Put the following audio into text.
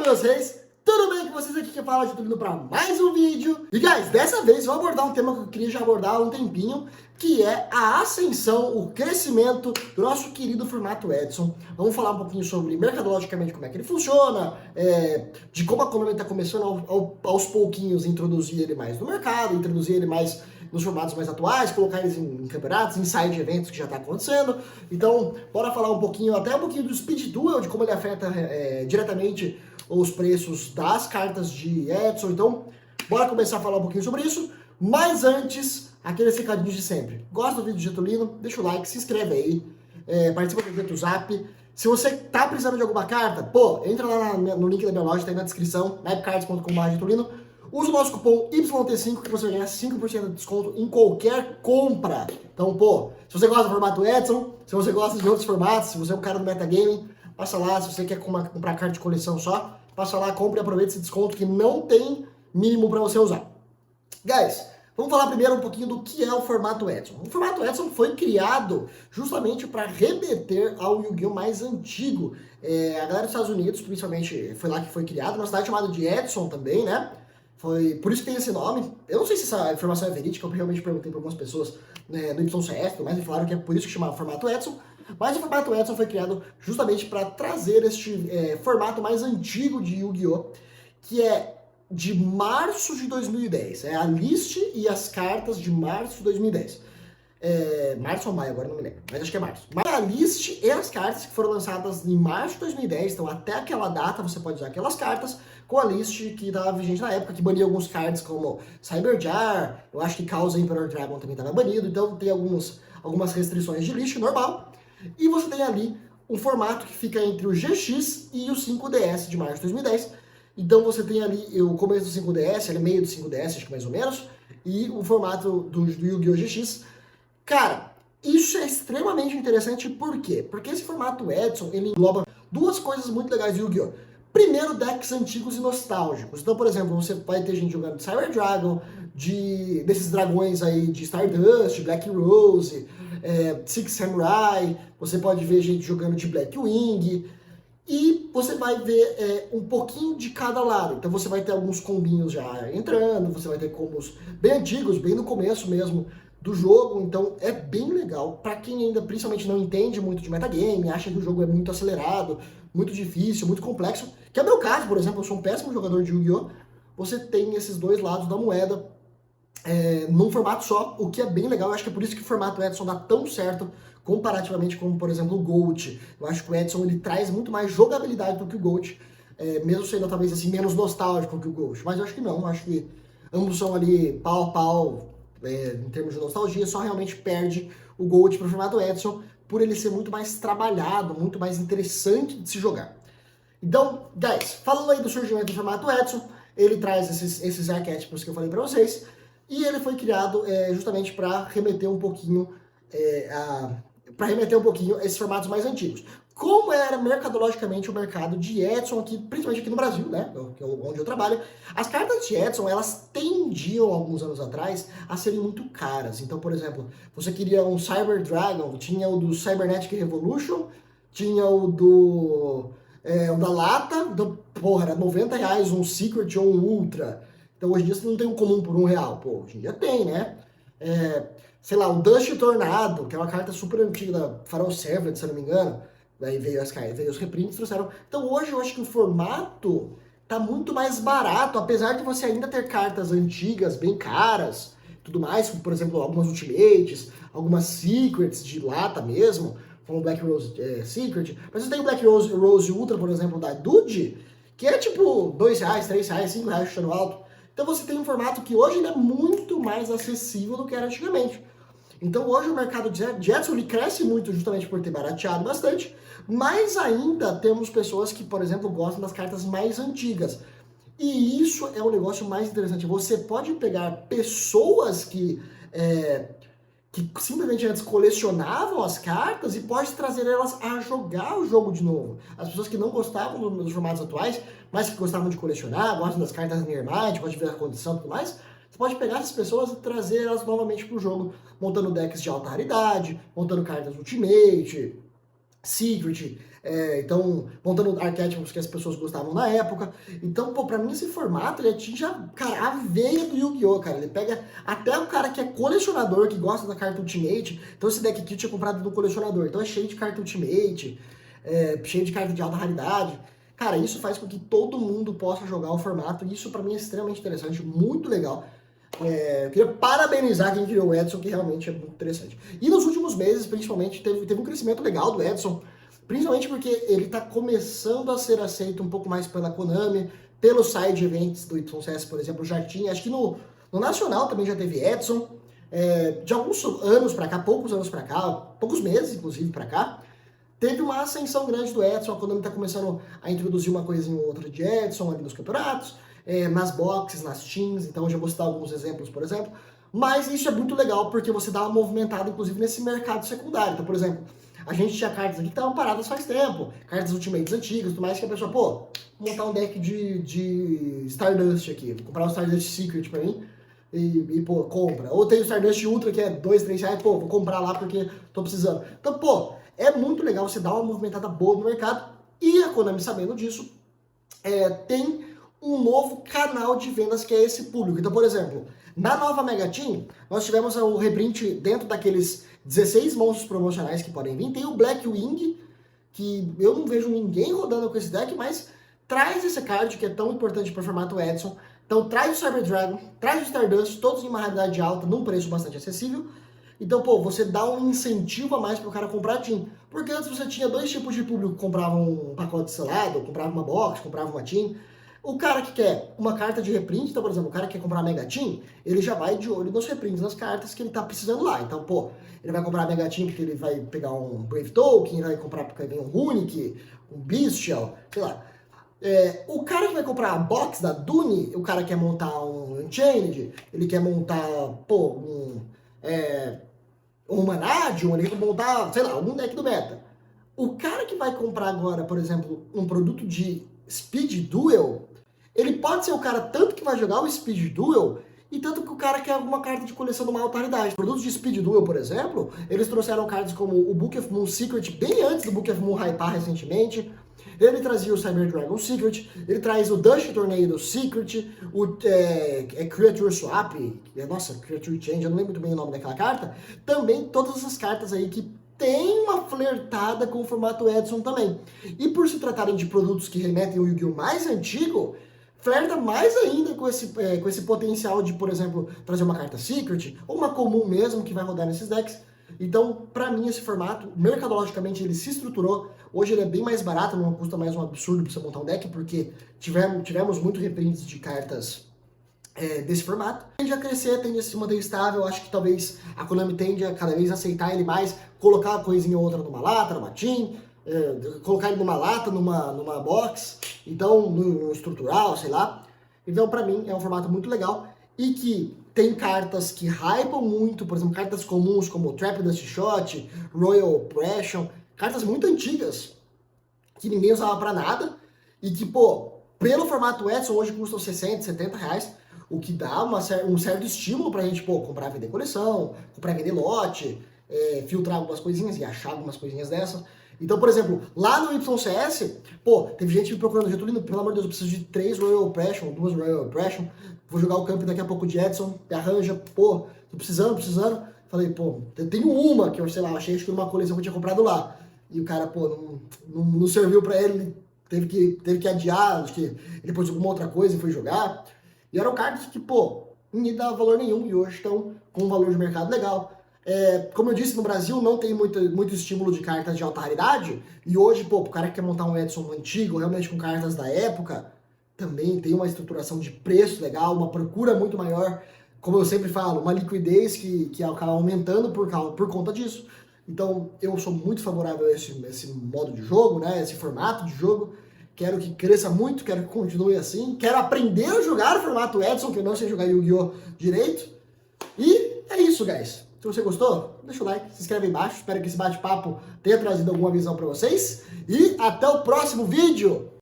vocês? Tudo bem com vocês? Aqui que fala, estou indo para mais um vídeo. E guys, dessa vez vou abordar um tema que eu queria já abordar há um tempinho, que é a ascensão, o crescimento do nosso querido formato Edson. Vamos falar um pouquinho sobre mercadologicamente como é que ele funciona, de como a Konami está começando aos pouquinhos introduzir ele mais no mercado, introduzir ele mais nos formatos mais atuais, colocar eles em campeonatos, em side eventos que já está acontecendo. Então, bora falar um pouquinho, até um pouquinho do Speed Duel, de como ele afeta diretamente os preços das cartas de Edson. Então, bora começar a falar um pouquinho sobre isso. Mas antes, aqueles recadinhos de sempre. Gosta do vídeo de Getulino? Deixa o like, se inscreve aí, participa do evento Zap. Se você tá precisando de alguma carta, pô, entra lá no link da minha loja, tá aí na descrição, naipcards.com/Getulino. Usa o nosso cupom YT5 que você vai ganhar 5% de desconto em qualquer compra. Então, pô, se você gosta do formato Edson, se você gosta de outros formatos, se você é um cara do metagaming, passa lá. Se você quer comprar carta de coleção só, passa lá, compre e aproveite esse desconto que não tem mínimo para você usar. Guys, vamos falar primeiro um pouquinho do que é o formato Edson. O formato Edson foi criado justamente para remeter ao Yu-Gi-Oh! Mais antigo. A galera dos Estados Unidos, principalmente, foi lá que foi criado, uma cidade chamada de Edson também, né? Foi por isso que tem esse nome. Eu não sei se essa informação é verídica, eu realmente perguntei para algumas pessoas no YCS, mas me falaram que é por isso que chamava formato Edson. Mas o formato Edson foi criado justamente para trazer este formato mais antigo de Yu-Gi-Oh! Que é de março de 2010. É a list e as cartas de março de 2010. Março ou maio, agora não me lembro, mas acho que é março. Mas a list e as cartas que foram lançadas em março de 2010, então até aquela data você pode usar aquelas cartas com a list que estava vigente na época, que bania alguns cards como Cyberjar, eu acho que Causa Emperor Dragon também estava banido, então tem algumas restrições de list normal. E você tem ali um formato que fica entre o GX e o 5DS de março de 2010. Então você tem ali o começo do 5DS, ali meio do 5DS, acho que mais ou menos, e o formato do Yu-Gi-Oh! GX. Cara, isso é extremamente interessante, por quê? Porque esse formato Edson, ele engloba duas coisas muito legais do Yu-Gi-Oh! Primeiro, decks antigos e nostálgicos. Então, por exemplo, você vai ter gente jogando de Cyber Dragon, desses dragões aí de Stardust, Black Rose, Six Samurai, você pode ver gente jogando de Black Wing, e você vai ver um pouquinho de cada lado. Então você vai ter alguns combinhos já entrando, você vai ter combos bem antigos, bem no começo mesmo do jogo. Então é bem legal para quem ainda principalmente não entende muito de metagame, acha que o jogo é muito acelerado, muito difícil, muito complexo, que é o meu caso, por exemplo. Eu sou um péssimo jogador de Yu-Gi-Oh! Você tem esses dois lados da moeda num formato só, o que é bem legal. Eu acho que é por isso que o formato Edson dá tão certo comparativamente com, por exemplo, o Gold. Eu acho que o Edson ele traz muito mais jogabilidade do que o Gold, mesmo sendo talvez assim menos nostálgico que o Gold. Mas eu acho que não, eu acho que ambos são ali pau a pau em termos de nostalgia, só realmente perde o Gold para o formato Edson por ele ser muito mais trabalhado, muito mais interessante de se jogar. Então, guys, falando aí do surgimento do formato Edson, ele traz esses arquétipos que eu falei para vocês, e ele foi criado justamente para remeter um pouquinho a esses formatos mais antigos. Como era mercadologicamente o mercado de Edson aqui, principalmente aqui no Brasil, né, que é onde eu trabalho, as cartas de Edson, elas tendiam alguns anos atrás a serem muito caras. Então, por exemplo, você queria um Cyber Dragon, tinha o do Cybernetic Revolution, tinha o o da lata, então, porra, era R$90 um Secret ou um Ultra. Então hoje em dia você não tem um comum por R$1. Pô, hoje em dia tem, né? Sei lá, o Dust Tornado, que é uma carta super antiga da Pharaoh Servant, se eu não me engano. Daí veio os reprints, trouxeram. Então hoje eu acho que o formato tá muito mais barato, apesar de você ainda ter cartas antigas, bem caras, tudo mais, como por exemplo algumas Ultimates, algumas Secrets de lata mesmo, como o Black Rose Secret. Mas você tem o Black Rose Ultra, por exemplo, da Dude, que é tipo R$2, R$3, R$5 chutando alto. Então você tem um formato que hoje ele é muito mais acessível do que era antigamente. Então hoje o mercado de Edson ele cresce muito justamente por ter barateado bastante, mas ainda temos pessoas que, por exemplo, gostam das cartas mais antigas. E isso é o negócio mais interessante. Você pode pegar pessoas que simplesmente antes colecionavam as cartas e pode trazer elas a jogar o jogo de novo. As pessoas que não gostavam dos formatos atuais, mas que gostavam de colecionar, gostam das cartas Nearmind, pode ver a condição e tudo mais, você pode pegar essas pessoas e trazer elas novamente para o jogo, montando decks de alta raridade, montando cartas Ultimate, Secret, Então, montando arquétipos que as pessoas gostavam na época. Então, pô, pra mim esse formato, ele atinge, cara, a veia do Yu-Gi-Oh!, cara. Ele pega até o cara que é colecionador, que gosta da carta Ultimate. Então esse deck aqui eu tinha comprado do colecionador. Então é cheio de carta Ultimate, cheio de carta de alta raridade. Cara, isso faz com que todo mundo possa jogar o formato, e isso pra mim é extremamente interessante, muito legal. Eu queria parabenizar quem criou o Edson, que realmente é muito interessante. E nos últimos meses, principalmente, teve um crescimento legal do Edson, principalmente porque ele está começando a ser aceito um pouco mais pela Konami, pelos side events do YCS, por exemplo, já tinha, acho que no Nacional também já teve Edson, de alguns anos pra cá, poucos anos pra cá, poucos meses, inclusive, pra cá, teve uma ascensão grande do Edson, a Konami está começando a introduzir uma coisinha ou outra de Edson ali nos campeonatos, nas boxes, nas teams, então eu já vou citar alguns exemplos, por exemplo, mas isso é muito legal porque você dá uma movimentada, inclusive, nesse mercado secundário. Então, por exemplo, a gente tinha cartas aqui que estavam paradas faz tempo, cartas Ultimates antigas, tudo mais, que a pessoa, pô, vou montar um deck de Stardust aqui, vou comprar um Stardust Secret pra mim, e pô, compra. Ou tem o Stardust Ultra, que é 2, 3 reais, pô, vou comprar lá porque tô precisando. Então, pô, é muito legal você dar uma movimentada boa no mercado, e a Konami, sabendo disso, tem um novo canal de vendas que é esse público. Então, por exemplo, na nova Mega Team, nós tivemos o reprint dentro daqueles 16 monstros promocionais que podem vir. Tem o Black Wing, que eu não vejo ninguém rodando com esse deck, mas traz esse card que é tão importante para o formato Edson. Então traz o Cyber Dragon, traz o Stardust, todos em uma raridade alta, num preço bastante acessível. Então, pô, você dá um incentivo a mais para o cara comprar a Team. Porque antes você tinha dois tipos de público que compravam um pacote selado, comprava uma box, comprava uma Team. O cara que quer uma carta de reprint, então, por exemplo, o cara que quer comprar a Mega Team, ele já vai de olho nos reprints das cartas que ele tá precisando lá. Então, pô, ele vai comprar a Mega Team porque ele vai pegar um Brave Token, ele vai comprar porque vem um Runic, um Bestial, sei lá. O cara que vai comprar a box da Dune, o cara quer montar um Unchained, ele quer montar, pô, um Manadium, ele quer montar, sei lá, algum deck do meta. O cara que vai comprar agora, por exemplo, um produto de Speed Duel, ele pode ser o cara tanto que vai jogar o Speed Duel e tanto que o cara quer alguma carta de coleção de uma alta raridade. Produtos de Speed Duel, por exemplo, eles trouxeram cartas como o Book of Moon Secret, bem antes do Book of Moon hypar recentemente. Ele trazia o Cyber Dragon Secret, ele traz o Dust Tornado Secret, o Creature Swap, nossa, Creature Change, eu não lembro muito bem o nome daquela carta. Também todas essas cartas aí que tem uma flertada com o formato Edson também. E por se tratarem de produtos que remetem ao Yu-Gi-Oh! Mais antigo, flerta mais ainda com esse potencial de, por exemplo, trazer uma carta Secret, ou uma comum mesmo, que vai rodar nesses decks. Então, pra mim, esse formato, mercadologicamente, ele se estruturou. Hoje ele é bem mais barato, não custa mais um absurdo pra você montar um deck, porque tivemos muito reprints de cartas desse formato. Tende a crescer, tende a se manter estável. Acho que talvez a Konami tende a cada vez aceitar ele mais, colocar uma coisinha ou outra numa lata, numa team, colocar ele numa lata, numa box, então no estrutural, sei lá. Então, pra mim, é um formato muito legal e que tem cartas que hypam muito, por exemplo, cartas comuns como Trap Dust Shot, Royal Oppression, cartas muito antigas que ninguém usava pra nada e que, pô, pelo formato Edson hoje custam 60, 70 reais, o que dá um certo estímulo pra gente, pô, comprar e vender coleção, comprar e vender lote, filtrar algumas coisinhas e achar algumas coisinhas dessas. Então, por exemplo, lá no YCS, pô, teve gente me procurando, Getulino, pelo amor de Deus, eu preciso de 3 Royal Oppression, 2 Royal Oppression, vou jogar o campo daqui a pouco de Edson, me arranja, pô, tô precisando. Falei, pô, eu tenho uma que eu, sei lá, achei acho que numa coleção que eu tinha comprado lá. E o cara, pô, não serviu pra ele, teve que adiar, acho que ele pôs alguma outra coisa e foi jogar. E eram cartas que, pô, ninguém dava valor nenhum e hoje estão com um valor de mercado legal. Como eu disse, no Brasil não tem muito estímulo de cartas de alta raridade, e hoje, pô, o cara que quer montar um Edson antigo, realmente com cartas da época, também tem uma estruturação de preço legal, uma procura muito maior, como eu sempre falo, uma liquidez que acaba aumentando por conta disso. Então, eu sou muito favorável a esse modo de jogo, né, esse formato de jogo. Quero que cresça muito, quero que continue assim, quero aprender a jogar o formato Edson, que eu não sei jogar Yu-Gi-Oh! Direito. E é isso, guys. Se você gostou, deixa o like, se inscreve aí embaixo. Espero que esse bate-papo tenha trazido alguma visão para vocês. E até o próximo vídeo!